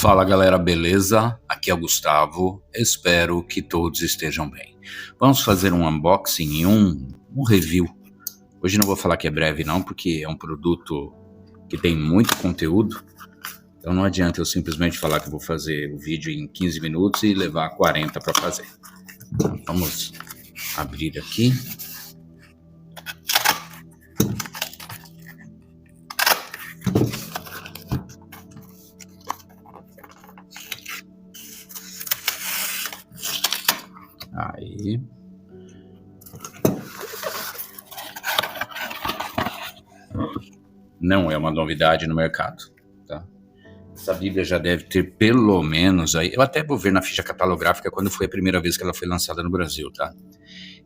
Fala galera, beleza? Aqui é o Gustavo, espero que todos estejam bem. Vamos fazer um unboxing e um review. Hoje não vou falar que é breve não, porque é um produto que tem muito conteúdo. Então não adianta eu simplesmente falar que eu vou fazer o vídeo em 15 minutos e levar 40 para fazer. Então, vamos abrir aqui. Aí. Não é uma novidade no mercado, tá? Essa Bíblia já deve ter pelo menos aí, eu até vou ver na ficha catalográfica quando foi a primeira vez que ela foi lançada no Brasil, tá?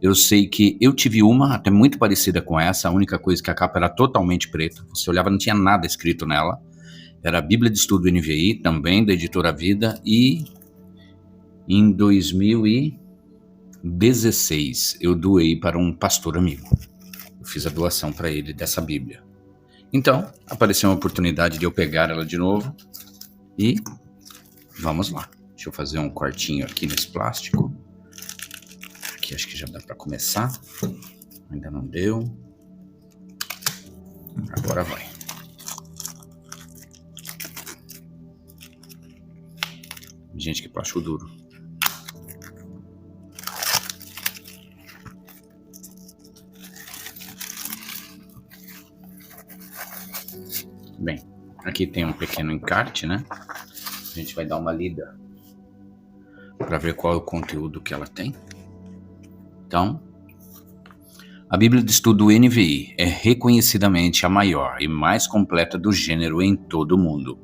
Eu sei que eu tive uma até muito parecida com essa, a única coisa que a capa era totalmente preta, você olhava, não tinha nada escrito nela. Era a Bíblia de Estudo NVI, também da Editora Vida, e em 2016 eu doei para um pastor amigo. Eu fiz a doação para ele dessa Bíblia. Então, apareceu uma oportunidade de eu pegar ela de novo e vamos lá. Deixa eu fazer um cortinho aqui nesse plástico. Aqui acho que já dá para começar. Ainda não deu. Agora vai. Gente, que plástico duro. Bem, aqui tem um pequeno encarte, né? A gente vai dar uma lida para ver qual é o conteúdo que ela tem. Então, a Bíblia de Estudo NVI é reconhecidamente a maior e mais completa do gênero em todo o mundo.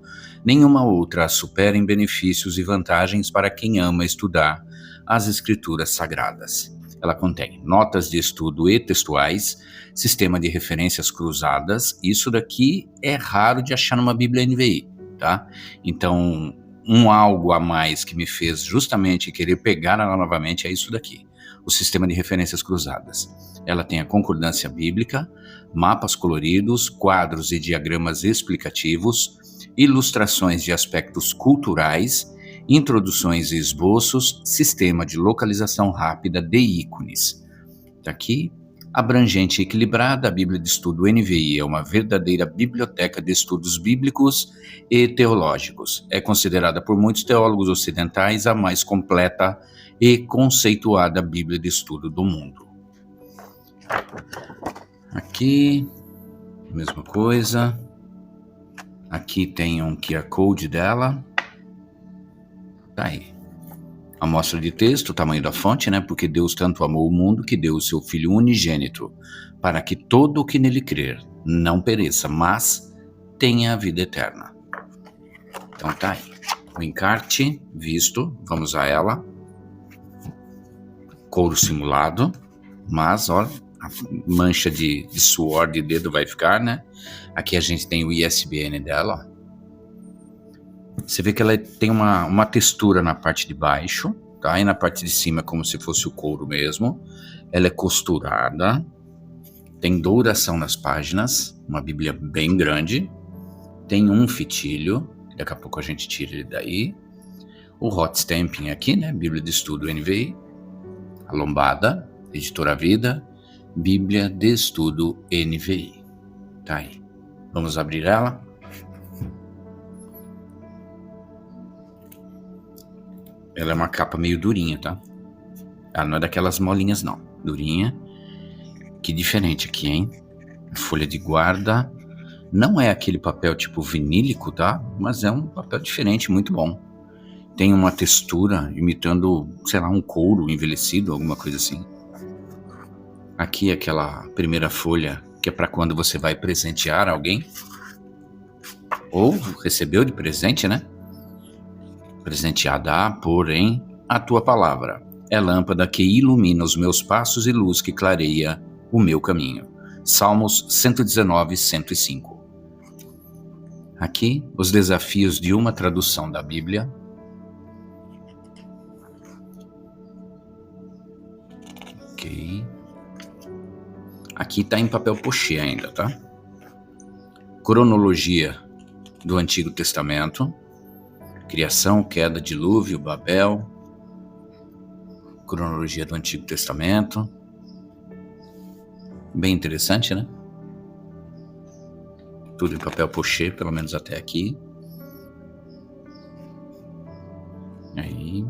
Nenhuma outra a supera em benefícios e vantagens para quem ama estudar as Escrituras Sagradas. Ela contém notas de estudo e textuais, sistema de referências cruzadas. Isso daqui é raro de achar numa Bíblia NVI, tá? Então, algo a mais que me fez justamente querer pegar ela novamente é isso daqui, o sistema de referências cruzadas. Ela tem a concordância bíblica, mapas coloridos, quadros e diagramas explicativos, ilustrações de aspectos culturais, introduções e esboços, sistema de localização rápida de ícones. Tá aqui, abrangente e equilibrada, a Bíblia de Estudo NVI é uma verdadeira biblioteca de estudos bíblicos e teológicos. É considerada por muitos teólogos ocidentais a mais completa e conceituada Bíblia de Estudo do mundo. Aqui, mesma coisa. Aqui tem um QR Code dela. Tá aí. Amostra de texto, o tamanho da fonte, né? Porque Deus tanto amou o mundo que deu o seu Filho unigênito, para que todo o que nele crer não pereça, mas tenha a vida eterna. Então tá aí. O encarte visto, vamos a ela. Couro simulado, mas olha, a mancha de suor de dedo vai ficar, né? Aqui a gente tem o ISBN dela, ó. Você vê que ela tem uma textura na parte de baixo, tá? E na parte de cima como se fosse o couro mesmo. Ela é costurada, tem douração nas páginas, uma Bíblia bem grande. Tem um fitilho, daqui a pouco a gente tira ele daí. O hot stamping aqui, né? Bíblia de Estudo NVI. A lombada, Editora Vida, Bíblia de Estudo NVI. Tá aí. Vamos abrir ela. Ela é uma capa meio durinha, tá? Ela não é daquelas molinhas, não. Durinha. Que diferente aqui, hein? Folha de guarda. Não é aquele papel tipo vinílico, tá? Mas é um papel diferente, muito bom. Tem uma textura imitando, sei lá, um couro envelhecido, alguma coisa assim. Aqui aquela primeira folha que é para quando você vai presentear alguém. Ou recebeu de presente, né? Presenteada, porém, a tua palavra é lâmpada que ilumina os meus passos e luz que clareia o meu caminho. Salmos 119, 105. Aqui, os desafios de uma tradução da Bíblia. Ok. Aqui está em papel pochê ainda, tá? Cronologia do Antigo Testamento. Criação, queda, dilúvio, Babel, cronologia do Antigo Testamento. Bem interessante, né? Tudo em papel pochê, pelo menos até aqui. Aí.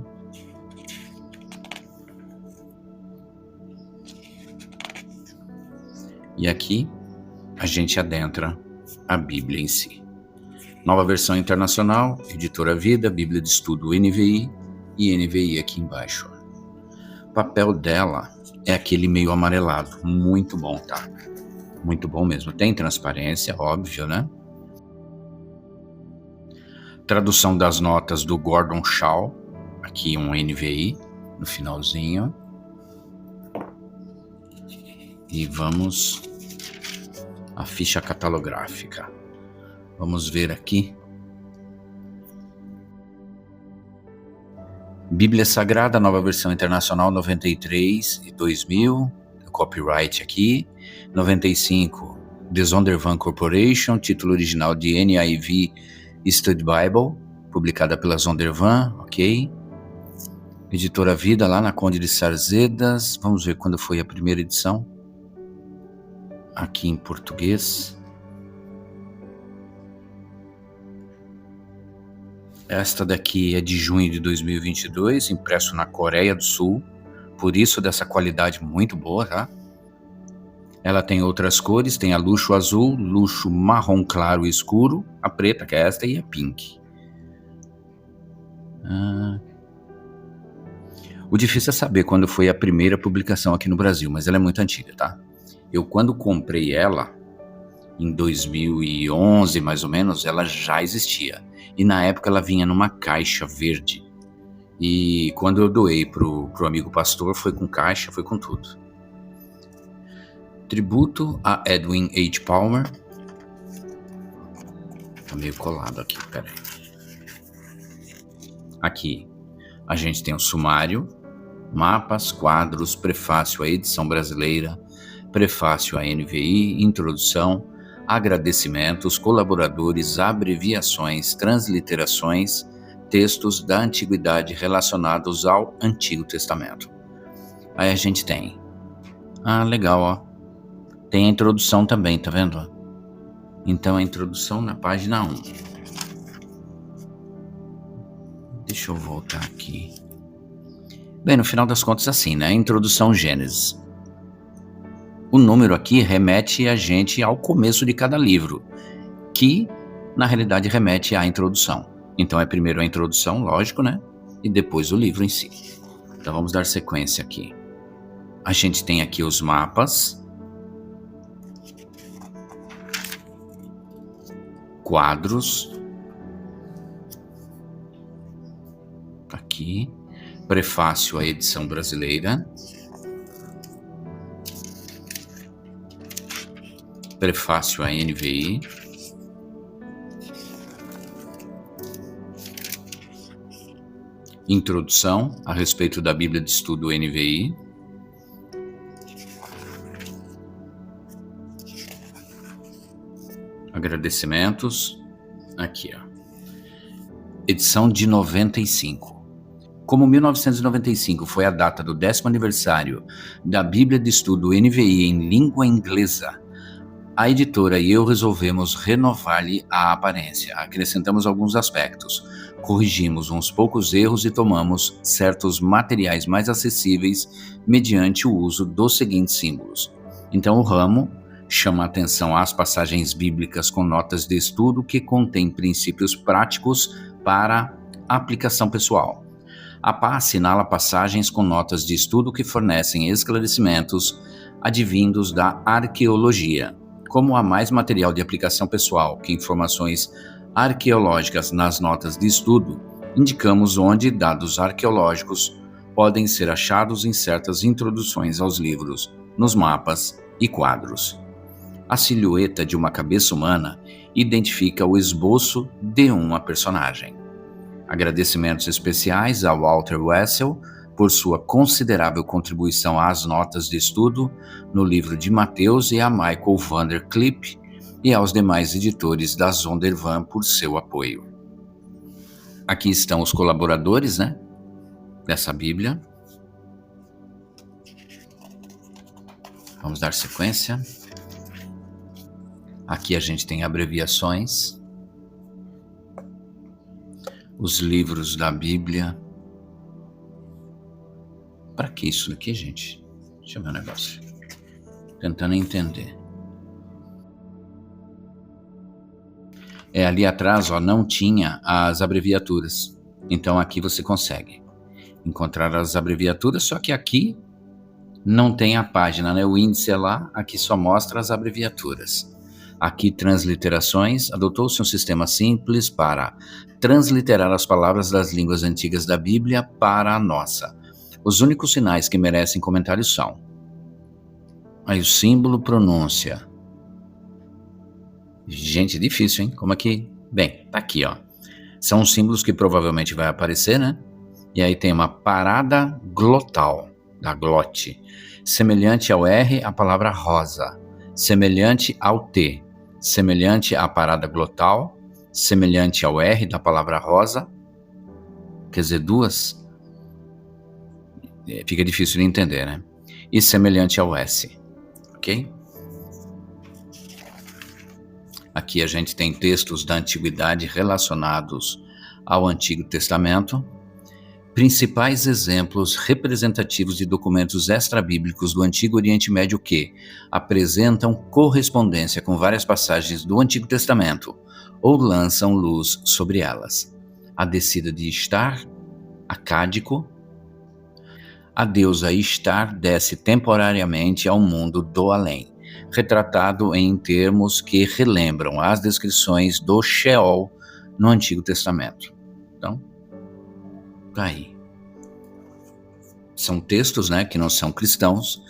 E aqui a gente adentra a Bíblia em si. Nova versão internacional, editora Vida, Bíblia de Estudo NVI e NVI aqui embaixo. O papel dela é aquele meio amarelado, muito bom, tá? Muito bom mesmo. Tem transparência, óbvio, né? Tradução das notas do Gordon Shaw, aqui um NVI no finalzinho. E vamos à ficha catalográfica. Vamos ver aqui. Bíblia Sagrada, nova versão internacional 93 e 2000, copyright aqui. 95, The Zondervan Corporation, título original de NIV Study Bible, publicada pela Zondervan, ok. Editora Vida, lá na Conde de Sarzedas. Vamos ver quando foi a primeira edição. Aqui em português. Esta daqui é de junho de 2022, impresso na Coreia do Sul, por isso dessa qualidade muito boa, tá? Ela tem outras cores, tem a luxo azul, luxo marrom claro e escuro, a preta, que é esta, e a pink. O difícil é saber quando foi a primeira publicação aqui no Brasil, mas ela é muito antiga, tá? Eu, quando comprei ela, em 2011, mais ou menos, ela já existia. E na época ela vinha numa caixa verde. E quando eu doei pro amigo pastor, foi com caixa, foi com tudo. Tributo a Edwin H. Palmer. Tá meio colado aqui, peraí. Aqui a gente tem o sumário, mapas, quadros, prefácio à edição brasileira, prefácio à NVI, introdução, agradecimentos, colaboradores, abreviações, transliterações, textos da antiguidade relacionados ao Antigo Testamento. Aí a gente tem, legal, ó, tem a introdução também, tá vendo? Então a introdução na página 1. Deixa eu voltar aqui. Bem, no final das contas assim, né? Introdução Gênesis. O número aqui remete a gente ao começo de cada livro, que na realidade remete à introdução. Então é primeiro a introdução, lógico, né? E depois o livro em si. Então vamos dar sequência aqui. A gente tem aqui os mapas, quadros, aqui, prefácio à edição brasileira, prefácio à NVI, introdução a respeito da Bíblia de Estudo NVI, agradecimentos, aqui ó, edição de 95. Como 1995 foi a data do 10º aniversário da Bíblia de Estudo NVI em língua inglesa, a editora e eu resolvemos renovar-lhe a aparência. Acrescentamos alguns aspectos, corrigimos uns poucos erros e tomamos certos materiais mais acessíveis mediante o uso dos seguintes símbolos. Então o ramo chama a atenção às passagens bíblicas com notas de estudo que contêm princípios práticos para aplicação pessoal. A pá assinala passagens com notas de estudo que fornecem esclarecimentos advindos da arqueologia. Como há mais material de aplicação pessoal que informações arqueológicas nas notas de estudo, indicamos onde dados arqueológicos podem ser achados em certas introduções aos livros, nos mapas e quadros. A silhueta de uma cabeça humana identifica o esboço de uma personagem. Agradecimentos especiais a Walter Wessel por sua considerável contribuição às notas de estudo no livro de Mateus e a Michael Vanderclipp e aos demais editores da Zondervan por seu apoio. Aqui estão os colaboradores, né, dessa Bíblia. Vamos dar sequência. Aqui a gente tem abreviações, os livros da Bíblia. Para que isso aqui, gente? Deixa eu ver um negócio. Tentando entender. Ali atrás, ó, não tinha as abreviaturas. Então aqui você consegue encontrar as abreviaturas, só que aqui não tem a página, né? O índice é lá, aqui só mostra as abreviaturas. Aqui, transliterações. Adotou-se um sistema simples para transliterar as palavras das línguas antigas da Bíblia para a nossa. Os únicos sinais que merecem comentários são: aí o símbolo, pronúncia. Gente, difícil, hein? Como aqui? Bem, tá aqui, ó. São os símbolos que provavelmente vai aparecer, né? E aí tem uma parada glotal, da glote. Semelhante ao R, a palavra rosa. Semelhante ao T. Semelhante à parada glotal. Semelhante ao R, da palavra rosa. Quer dizer, duas. Fica difícil de entender, né? E semelhante ao S. Ok? Aqui a gente tem textos da Antiguidade relacionados ao Antigo Testamento. Principais exemplos representativos de documentos extrabíblicos do Antigo Oriente Médio que apresentam correspondência com várias passagens do Antigo Testamento ou lançam luz sobre elas. A descida de Ishtar, acádico. A deusa Ishtar desce temporariamente ao mundo do além, retratado em termos que relembram as descrições do Sheol no Antigo Testamento. Então, tá aí. São textos, né, que não são cristãos,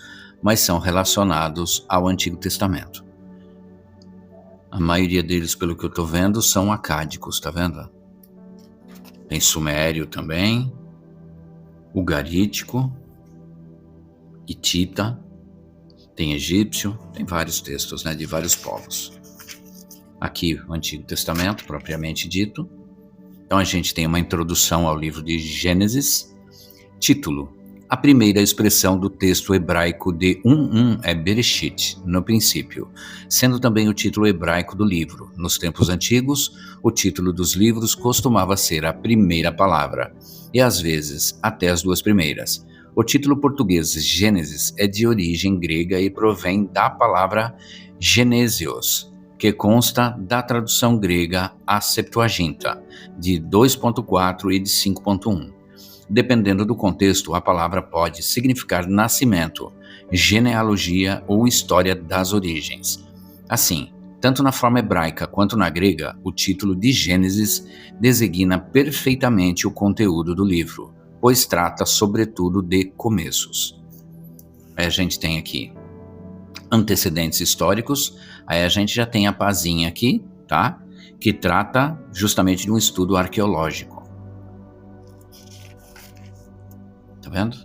mas são relacionados ao Antigo Testamento. A maioria deles, pelo que eu tô vendo, são acádicos, tá vendo? Tem sumério também, ugarítico, hitita, tem egípcio, tem vários textos, né, de vários povos. Aqui o Antigo Testamento, propriamente dito. Então a gente tem uma introdução ao livro de Gênesis. Título: a primeira expressão do texto hebraico de é Bereshit, no princípio, sendo também o título hebraico do livro. Nos tempos antigos, o título dos livros costumava ser a primeira palavra, e às vezes até as duas primeiras. O título português Gênesis é de origem grega e provém da palavra Genesios, que consta da tradução grega a Septuaginta, de 2.4 e de 5.1. Dependendo do contexto, a palavra pode significar nascimento, genealogia ou história das origens. Assim, tanto na forma hebraica quanto na grega, o título de Gênesis designa perfeitamente o conteúdo do livro, pois trata sobretudo de começos. Aí a gente tem aqui antecedentes históricos, aí a gente já tem a pazinha aqui, tá? Que trata justamente de um estudo arqueológico. Tá vendo?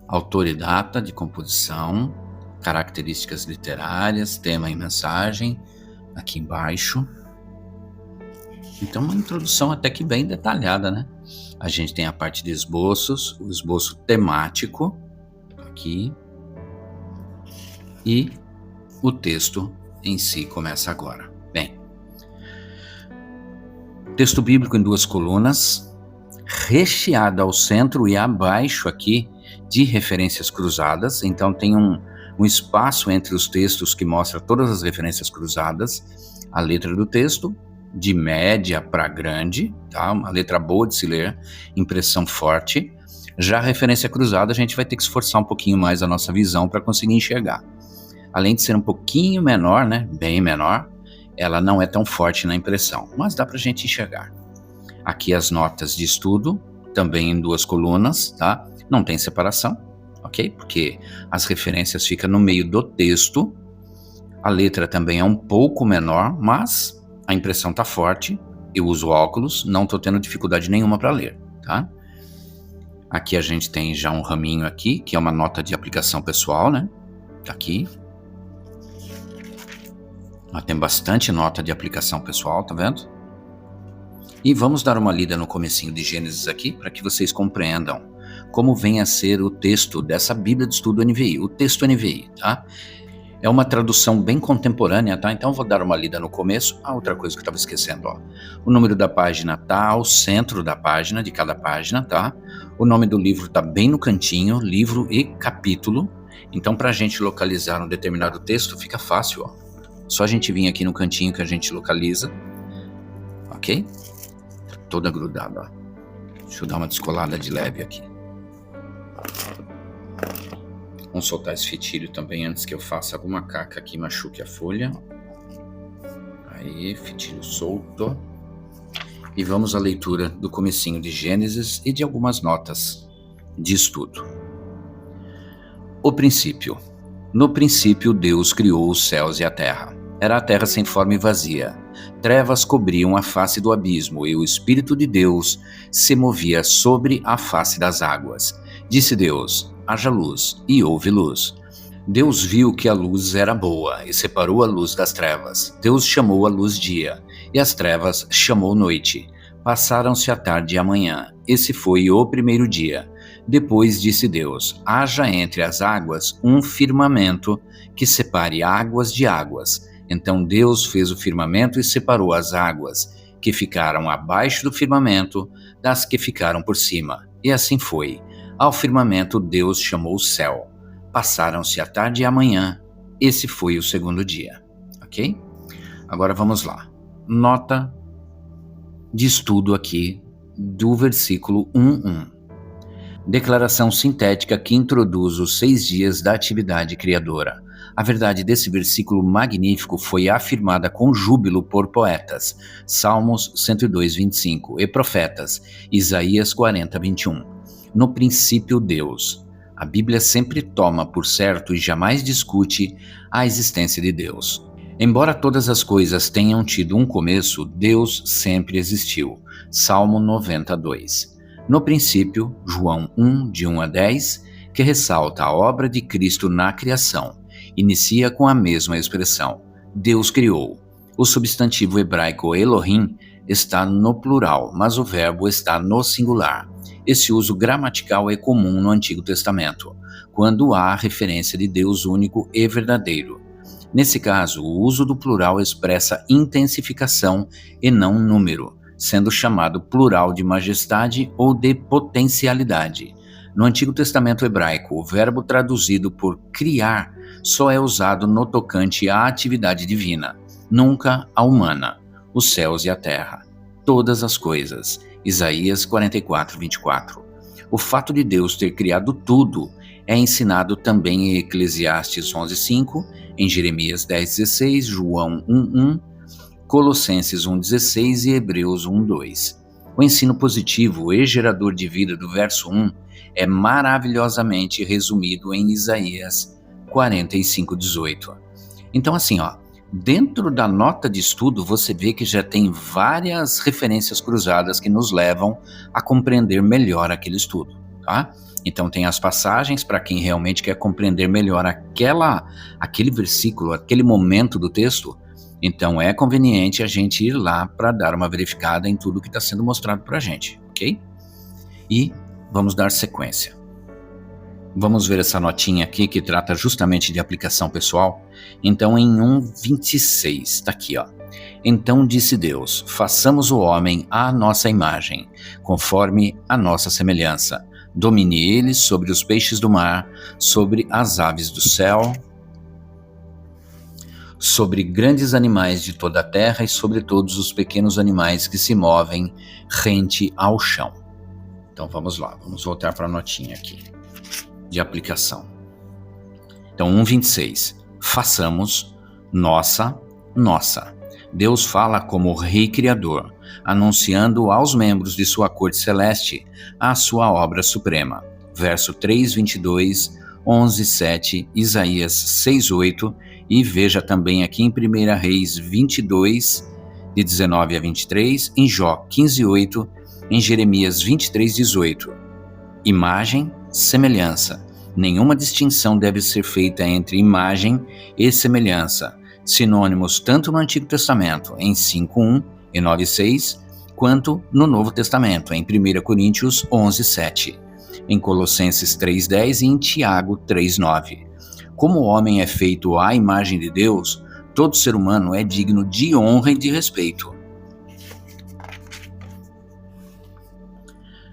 Autor e data de composição, características literárias, tema e mensagem, aqui embaixo. Então, uma introdução até que bem detalhada, né? A gente tem a parte de esboços, o esboço temático, aqui, e o texto em si começa agora. Bem, texto bíblico em 2 colunas, recheado ao centro e abaixo aqui de referências cruzadas. Então tem um espaço entre os textos que mostra todas as referências cruzadas. A letra do texto, de média para grande, tá? Uma letra boa de se ler, impressão forte. Já a referência cruzada, a gente vai ter que esforçar um pouquinho mais a nossa visão para conseguir enxergar. Além de ser um pouquinho menor, né? Bem menor, ela não é tão forte na impressão, mas dá para a gente enxergar. Aqui as notas de estudo, também em 2 colunas, tá? Não tem separação, ok? Porque as referências ficam no meio do texto. A letra também é um pouco menor, mas a impressão tá forte. Eu uso óculos, não tô tendo dificuldade nenhuma para ler, tá? Aqui a gente tem já um raminho aqui, que é uma nota de aplicação pessoal, né? Tá aqui. Tem bastante nota de aplicação pessoal, tá vendo? E vamos dar uma lida no comecinho de Gênesis aqui, para que vocês compreendam como vem a ser o texto dessa Bíblia de Estudo NVI, o texto NVI, tá? É uma tradução bem contemporânea, tá? Então vou dar uma lida no começo. Outra coisa que eu estava esquecendo, ó. O número da página tá ao centro da página, de cada página, tá? O nome do livro tá bem no cantinho, livro e capítulo. Então para a gente localizar um determinado texto fica fácil, ó. Só a gente vir aqui no cantinho que a gente localiza, ok? Tá toda grudada, ó. Deixa eu dar uma descolada de leve aqui. Vamos soltar esse fitilho também antes que eu faça alguma caca aqui e machuque a folha. Aí, fitilho solto. E vamos à leitura do comecinho de Gênesis e de algumas notas de estudo. O princípio. No princípio, Deus criou os céus e a terra. Era a terra sem forma e vazia. Trevas cobriam a face do abismo e o Espírito de Deus se movia sobre a face das águas. Disse Deus: haja luz, e houve luz. Deus viu que a luz era boa e separou a luz das trevas. Deus chamou a luz dia, e as trevas chamou noite. Passaram-se a tarde e a manhã. Esse foi o primeiro dia. Depois disse Deus: haja entre as águas um firmamento que separe águas de águas. Então Deus fez o firmamento e separou as águas que ficaram abaixo do firmamento das que ficaram por cima. E assim foi. Ao firmamento Deus chamou o céu. Passaram-se a tarde e a manhã. Esse foi o segundo dia. Ok? Agora vamos lá. Nota de estudo aqui do versículo 1:1. Declaração sintética que introduz os 6 dias da atividade criadora. A verdade desse versículo magnífico foi afirmada com júbilo por poetas, Salmos 102:25, e profetas, Isaías 40:21. No princípio, Deus. A Bíblia sempre toma por certo e jamais discute a existência de Deus. Embora todas as coisas tenham tido um começo, Deus sempre existiu. Salmo 92. No princípio, João 1, de 1 a 10, que ressalta a obra de Cristo na criação, inicia com a mesma expressão: Deus criou. O substantivo hebraico Elohim está no plural, mas o verbo está no singular. Esse uso gramatical é comum no Antigo Testamento, quando há referência de Deus único e verdadeiro. Nesse caso, o uso do plural expressa intensificação e não número, sendo chamado plural de majestade ou de potencialidade. No Antigo Testamento hebraico, o verbo traduzido por criar só é usado no tocante à atividade divina, nunca à humana, os céus e a terra, todas as coisas. Isaías 44:24. O fato de Deus ter criado tudo é ensinado também em Eclesiastes 11:5, em Jeremias 10:16, João 1:1, Colossenses 1:16 e Hebreus 1:2. O ensino positivo e gerador de vida do verso 1 é maravilhosamente resumido em Isaías 45:18. Então assim, dentro da nota de estudo você vê que já tem várias referências cruzadas que nos levam a compreender melhor aquele estudo, tá? Então tem as passagens para quem realmente quer compreender melhor aquele versículo, aquele momento do texto. Então é conveniente a gente ir lá para dar uma verificada em tudo que está sendo mostrado para a gente, ok? E vamos dar sequência. Vamos ver essa notinha aqui que trata justamente de aplicação pessoal. Então em 1:26, está aqui, Então disse Deus: façamos o homem à nossa imagem, conforme a nossa semelhança. Domine ele sobre os peixes do mar, sobre as aves do céu, sobre grandes animais de toda a terra e sobre todos os pequenos animais que se movem rente ao chão. Então vamos lá, vamos voltar para a notinha aqui de aplicação. Então 1:26, façamos nossa. Deus fala como Rei Criador, anunciando aos membros de sua corte celeste a sua obra suprema. Verso 3:22, 11:7, Isaías 6:8 e veja também aqui em 1 Reis 22, de 19 a 23, em Jó 15:8, em Jeremias 23:18. Imagem, semelhança. Nenhuma distinção deve ser feita entre imagem e semelhança, sinônimos tanto no Antigo Testamento, em 5:1 e 9:6, quanto no Novo Testamento, em 1 Coríntios 11:7, em Colossenses 3:10 e em Tiago 3:9. Como o homem é feito à imagem de Deus, todo ser humano é digno de honra e de respeito.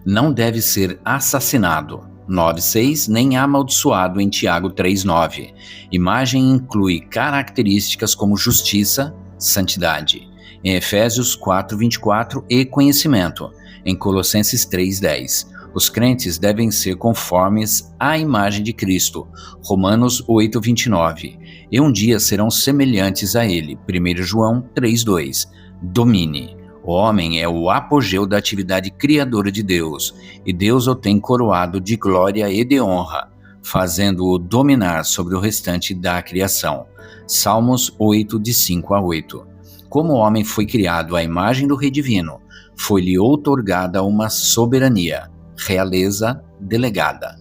Não deve ser assassinado, 9:6, nem amaldiçoado, em Tiago 3:9. Imagem inclui características como justiça, santidade, em Efésios 4:24, e conhecimento, em Colossenses 3:10. Os crentes devem ser conformes à imagem de Cristo, Romanos 8:29, e um dia serão semelhantes a ele, 1 João 3:2. Domine. O homem é o apogeu da atividade criadora de Deus, e Deus o tem coroado de glória e de honra, fazendo-o dominar sobre o restante da criação. Salmos 8, de 5 a 8. Como o homem foi criado à imagem do Rei Divino, foi-lhe outorgada uma soberania, realeza delegada.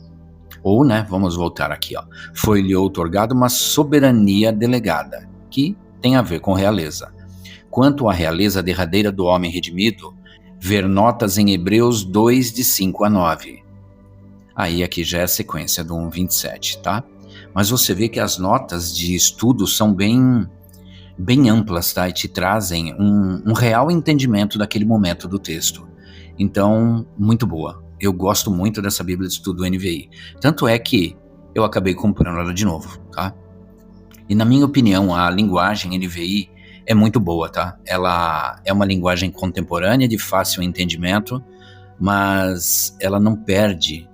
Ou, vamos voltar aqui, foi-lhe outorgada uma soberania delegada, que tem a ver com realeza. Quanto à realeza derradeira do homem redimido, ver notas em Hebreus 2, de 5 a 9. Aí aqui já é a sequência do 1:27, tá? Mas você vê que as notas de estudo são bem amplas, tá? E te trazem um real entendimento daquele momento do texto. Então, muito boa. Eu gosto muito dessa Bíblia de Estudo NVI. Tanto é que eu acabei comprando ela de novo, tá? E na minha opinião, a linguagem NVI é muito boa, tá? Ela é uma linguagem contemporânea, de fácil entendimento, mas ela não perde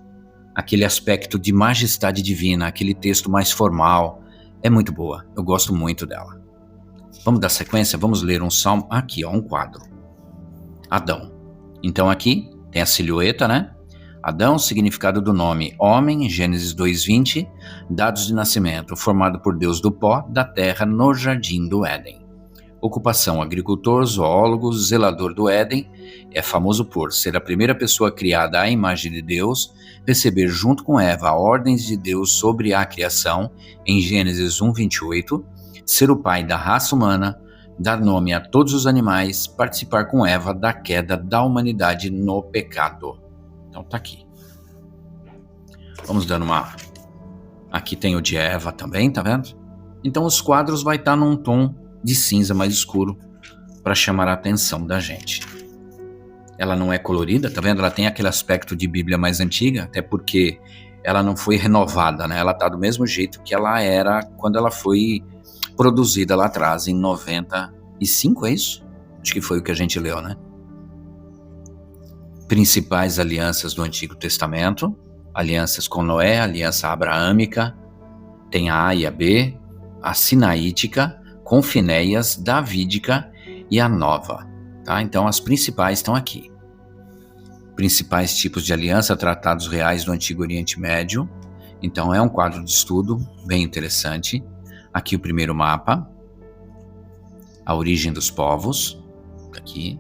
aquele aspecto de majestade divina, aquele texto mais formal. É muito boa, eu gosto muito dela. Vamos dar sequência? Vamos ler um salmo. Aqui, um quadro. Adão. Então aqui tem a silhueta, né? Adão, significado do nome homem, Gênesis 2:20, dados de nascimento, formado por Deus do pó da terra no jardim do Éden. Ocupação: agricultor, zoólogo, zelador do Éden. É famoso por ser a primeira pessoa criada à imagem de Deus, receber junto com Eva ordens de Deus sobre a criação, em Gênesis 1:28, ser o pai da raça humana, dar nome a todos os animais, participar com Eva da queda da humanidade no pecado. Então tá aqui. Vamos dando uma... Aqui tem o de Eva também, tá vendo? Então os quadros vai estar num tom de cinza mais escuro para chamar a atenção da gente. Ela não é colorida, tá vendo? Ela tem aquele aspecto de Bíblia mais antiga, até porque ela não foi renovada, né? Ela tá do mesmo jeito que ela era quando ela foi produzida lá atrás, em 95, é isso? Acho que foi o que a gente leu, né? Principais alianças do Antigo Testamento: alianças com Noé, aliança abraâmica, tem a A e a B, a sinaítica, com Finéias, davídica e a nova, tá? Então as principais estão aqui. Principais tipos de aliança, tratados reais do Antigo Oriente Médio. Então é um quadro de estudo bem interessante. Aqui o primeiro mapa, a origem dos povos, aqui.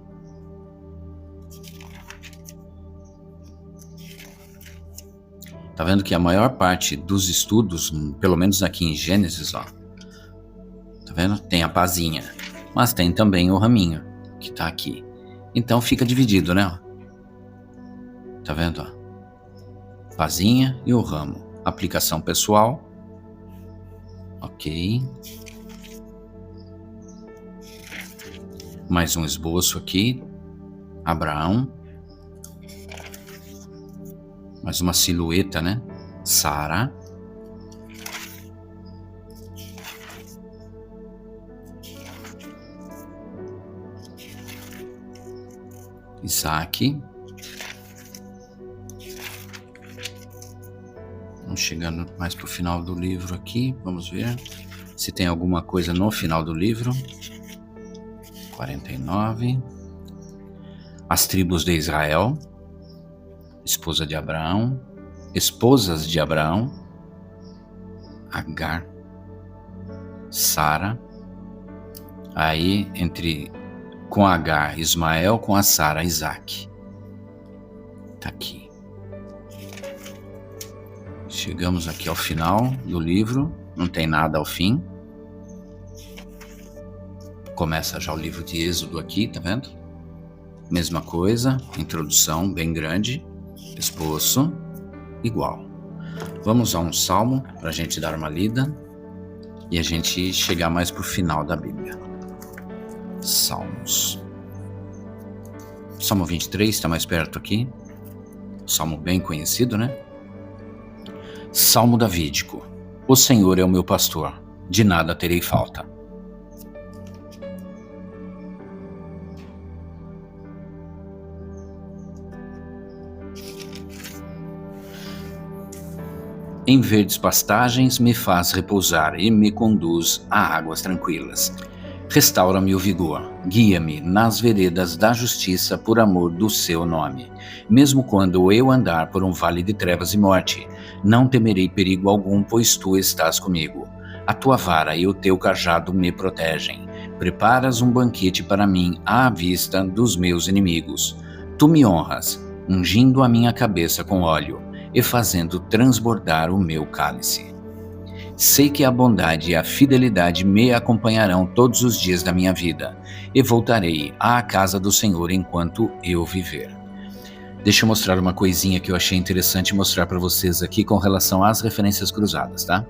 Tá vendo que a maior parte dos estudos, pelo menos aqui em Gênesis, tá vendo? Tem a pazinha, mas tem também o raminho, que tá aqui. Então fica dividido, né? Tá vendo? Pazinha e o ramo. Aplicação pessoal. Ok. Mais um esboço aqui. Abraão. Mais uma silhueta, né? Sara. Isaac. Vamos chegando mais para o final do livro aqui. Vamos ver se tem alguma coisa no final do livro. 49. As tribos de Israel. Esposas de Abraão. Agar. Sara. Aí, com Agar, Ismael, com a Sara, Isaac. Tá aqui. Chegamos aqui ao final do livro. Não tem nada ao fim. Começa já o livro de Êxodo aqui, tá vendo? mesma coisa, introdução bem grande, esboço, igual. Vamos a um salmo para a gente dar uma lida e a gente chegar mais para o final da Bíblia. Salmos. Salmo 23 está mais perto aqui. Salmo bem conhecido, né? Salmo davídico. O Senhor é o meu pastor, de nada terei falta. Em verdes pastagens me faz repousar e me conduz a águas tranquilas. Restaura-me o vigor, guia-me nas veredas da justiça por amor do seu nome. Mesmo quando eu andar por um vale de trevas e morte, não temerei perigo algum, pois tu estás comigo. A tua vara e o teu cajado me protegem. Preparas um banquete para mim à vista dos meus inimigos. Tu me honras, ungindo a minha cabeça com óleo e fazendo transbordar o meu cálice. Sei que a bondade e a fidelidade me acompanharão todos os dias da minha vida, e voltarei à casa do Senhor enquanto eu viver. Deixa eu mostrar uma coisinha que eu achei interessante mostrar para vocês aqui com relação às referências cruzadas, tá?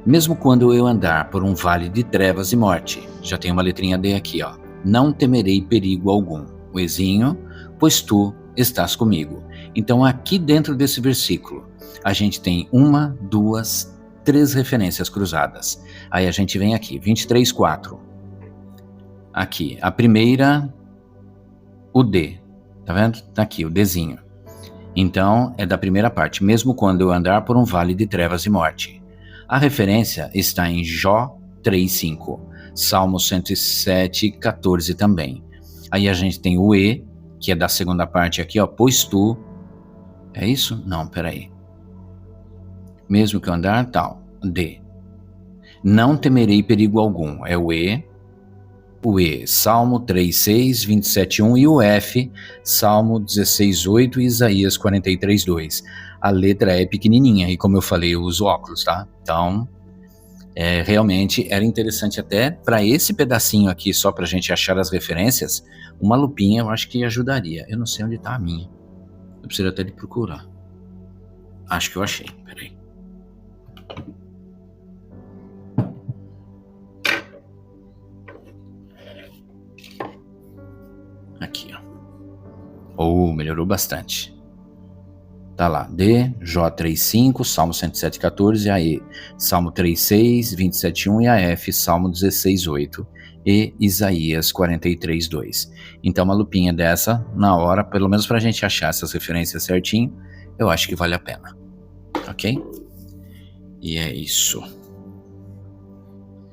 Mesmo quando eu andar por um vale de trevas e morte, já tem uma letrinha D aqui, ó. Não temerei perigo algum, o Ezinho, pois tu estás comigo. Então aqui dentro desse versículo, a gente tem 1, 2, 3 referências cruzadas. Aí a gente vem aqui, 23:4. Aqui, a primeira, o D. Tá vendo? Tá aqui, o Dzinho. Então, é da primeira parte, mesmo quando eu andar por um vale de trevas e morte. A referência está em Jó 3:5, Salmo 107:14 também. Aí a gente tem o E, que é da segunda parte aqui, ó, pois tu... É isso? Não, peraí. Mesmo que eu andar, tal. D. Não temerei perigo algum. É o E. O E, Salmo 3:6, 27:1 e o F, Salmo 16:8 e Isaías 43:2. A letra é pequenininha e, como eu falei, eu uso óculos, tá? Então, realmente era interessante até para esse pedacinho aqui, só pra gente achar as referências, uma lupinha eu acho que ajudaria. Eu não sei onde tá a minha. Eu preciso até de procurar. Acho que eu achei, peraí. Aqui, ó. Melhorou bastante. Tá lá, D, Jó 3:5, Salmo 107:14, a E, Salmo 3:6, 27:1 e a F, Salmo 16:8 e Isaías 43:2. Então uma lupinha dessa, na hora, pelo menos pra gente achar essas referências certinho, eu acho que vale a pena, ok? E é isso.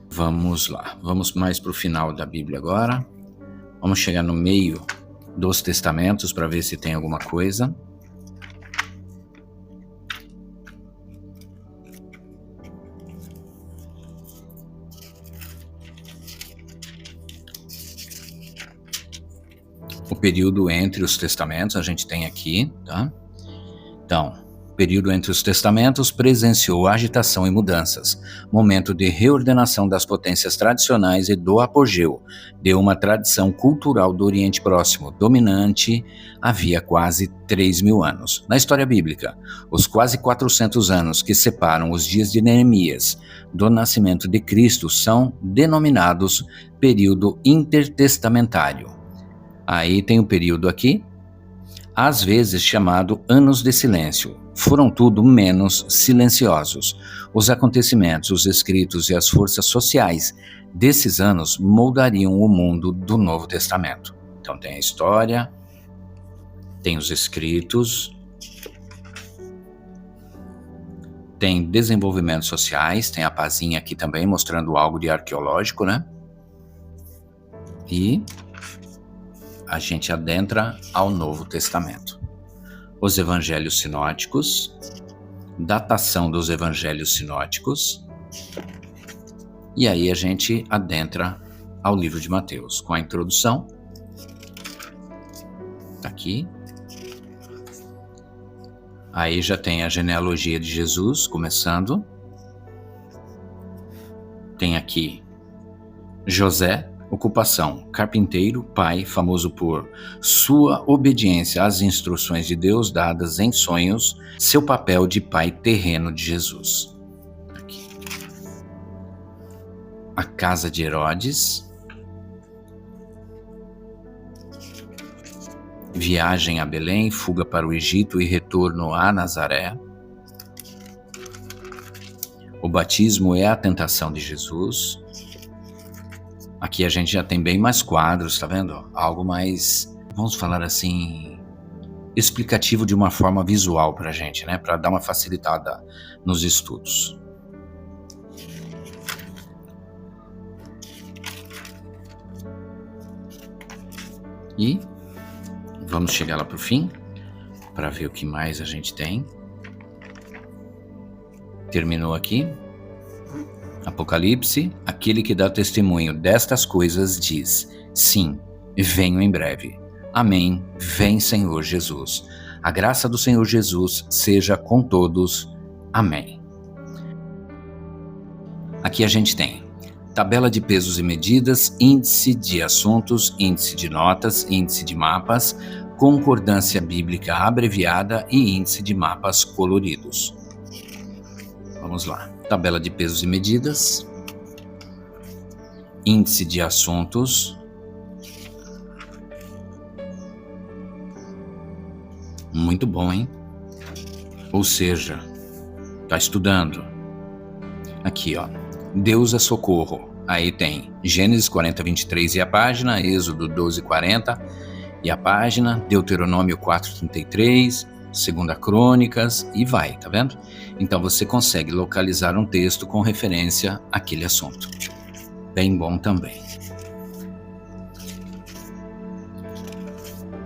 Vamos lá, vamos mais pro final da Bíblia agora. Vamos chegar no meio dos testamentos para ver se tem alguma coisa. O período entre os testamentos a gente tem aqui, tá? Então, período entre os testamentos presenciou agitação e mudanças, momento de reordenação das potências tradicionais e do apogeu de uma tradição cultural do Oriente Próximo dominante havia quase 3.000 anos. Na história bíblica, os quase 400 anos que separam os dias de Neemias do nascimento de Cristo são denominados período intertestamentário. Aí tem o período aqui, às vezes chamado Anos de Silêncio. Foram tudo menos silenciosos. Os acontecimentos, os escritos e as forças sociais desses anos moldariam o mundo do Novo Testamento. Então tem a história, tem os escritos, tem desenvolvimentos sociais, tem a pazinha aqui também mostrando algo de arqueológico, né? E a gente adentra ao Novo Testamento. Os evangelhos sinóticos, datação dos evangelhos sinóticos, e aí a gente adentra ao livro de Mateus, com a introdução, tá aqui. Aí já tem a genealogia de Jesus começando. Tem aqui José, Ocupação: carpinteiro, pai, famoso por sua obediência às instruções de Deus dadas em sonhos, seu papel de pai terreno de Jesus. Aqui. A casa de Herodes. Viagem a Belém, fuga para o Egito e retorno a Nazaré. O batismo é a tentação de Jesus. Aqui a gente já tem bem mais quadros, tá vendo? Algo mais, vamos falar assim, explicativo de uma forma visual pra gente, né? Para dar uma facilitada nos estudos. E vamos chegar lá pro fim, para ver o que mais a gente tem. Terminou aqui. Apocalipse, aquele que dá testemunho destas coisas diz: sim, venho em breve. Amém, vem Senhor Jesus. A graça do Senhor Jesus seja com todos. Amém. Aqui a gente tem tabela de pesos e medidas, índice de assuntos, índice de notas, índice de mapas, concordância bíblica abreviada e índice de mapas coloridos. Vamos lá. Tabela de pesos e medidas, índice de assuntos, muito bom, hein? Ou seja, tá estudando. Aqui, ó, Deus é socorro. Aí tem Gênesis 40:23 e a página, Êxodo 12:40 e a página, Deuteronômio 4:33, 2 Crônicas e vai, tá vendo? Então você consegue localizar um texto com referência àquele assunto. Bem bom também.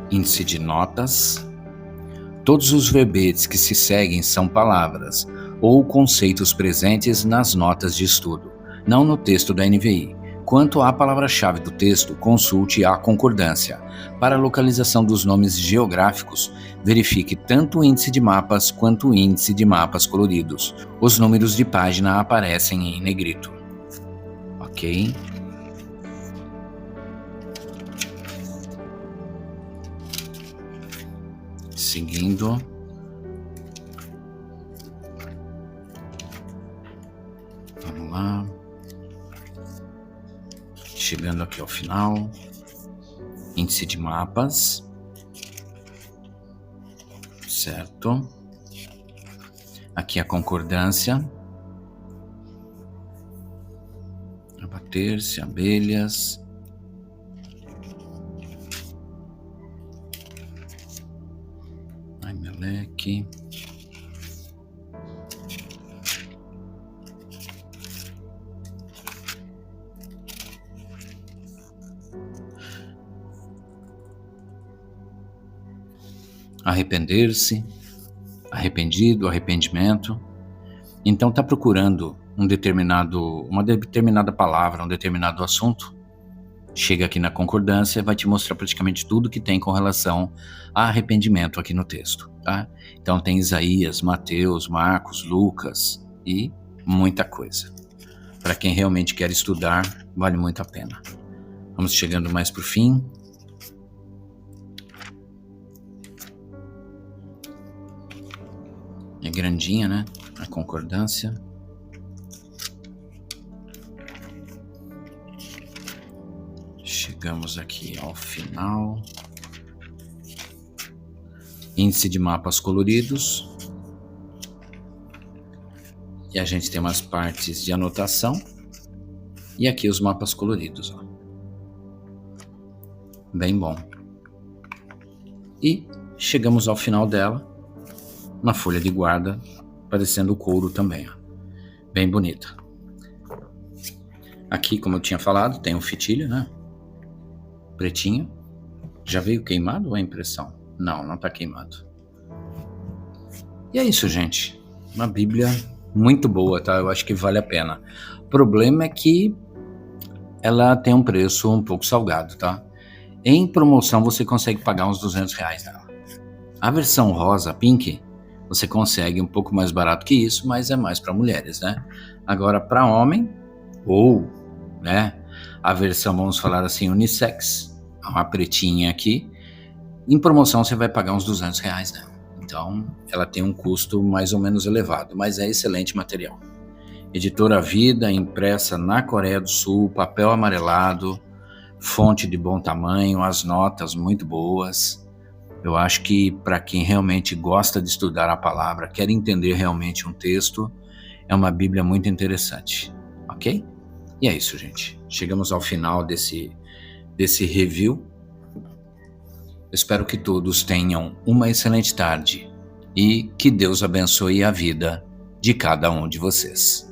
Índice de notas. Todos os verbetes que se seguem são palavras ou conceitos presentes nas notas de estudo, não no texto da NVI. Quanto à palavra-chave do texto, consulte a concordância. Para a localização dos nomes geográficos, verifique tanto o índice de mapas quanto o índice de mapas coloridos. Os números de página aparecem em negrito. Ok? Seguindo. Vamos lá. Chegando aqui ao final. Índice de mapas. Certo. Aqui a concordância. Abater-se, abelhas. Aimeleque. Arrepender-se, arrependido, arrependimento. Então está procurando uma determinada palavra, um determinado assunto. Chega aqui na concordância e vai te mostrar praticamente tudo que tem com relação a arrependimento aqui no texto, tá? Então tem Isaías, Mateus, Marcos, Lucas e muita coisa. Para quem realmente quer estudar, vale muito a pena. Vamos chegando mais para o fim. É grandinha, né? A concordância. Chegamos aqui ao final. Índice de mapas coloridos. E a gente tem umas partes de anotação. E aqui os mapas coloridos, ó. Bem bom. E chegamos ao final dela. Na folha de guarda, parecendo o couro também, ó. Bem bonita. Aqui, como eu tinha falado, tem um fitilho, né? Pretinho. Já veio queimado ou é impressão? Não, não tá queimado. E é isso, gente. Uma Bíblia muito boa, tá? Eu acho que vale a pena. O problema é que ela tem um preço um pouco salgado, tá? Em promoção você consegue pagar uns R$200 nela. A versão rosa, pink, você consegue um pouco mais barato que isso, mas é mais para mulheres, né? Agora, para homem, ou, né, a versão, vamos falar assim, unissex, uma pretinha aqui. Em promoção você vai pagar uns R$200, né? Então ela tem um custo mais ou menos elevado, mas é excelente material. Editora Vida, impressa na Coreia do Sul, papel amarelado, fonte de bom tamanho, as notas muito boas. Eu acho que para quem realmente gosta de estudar a palavra, quer entender realmente um texto, é uma Bíblia muito interessante, ok? E é isso, gente. Chegamos ao final desse review. Espero que todos tenham uma excelente tarde e que Deus abençoe a vida de cada um de vocês.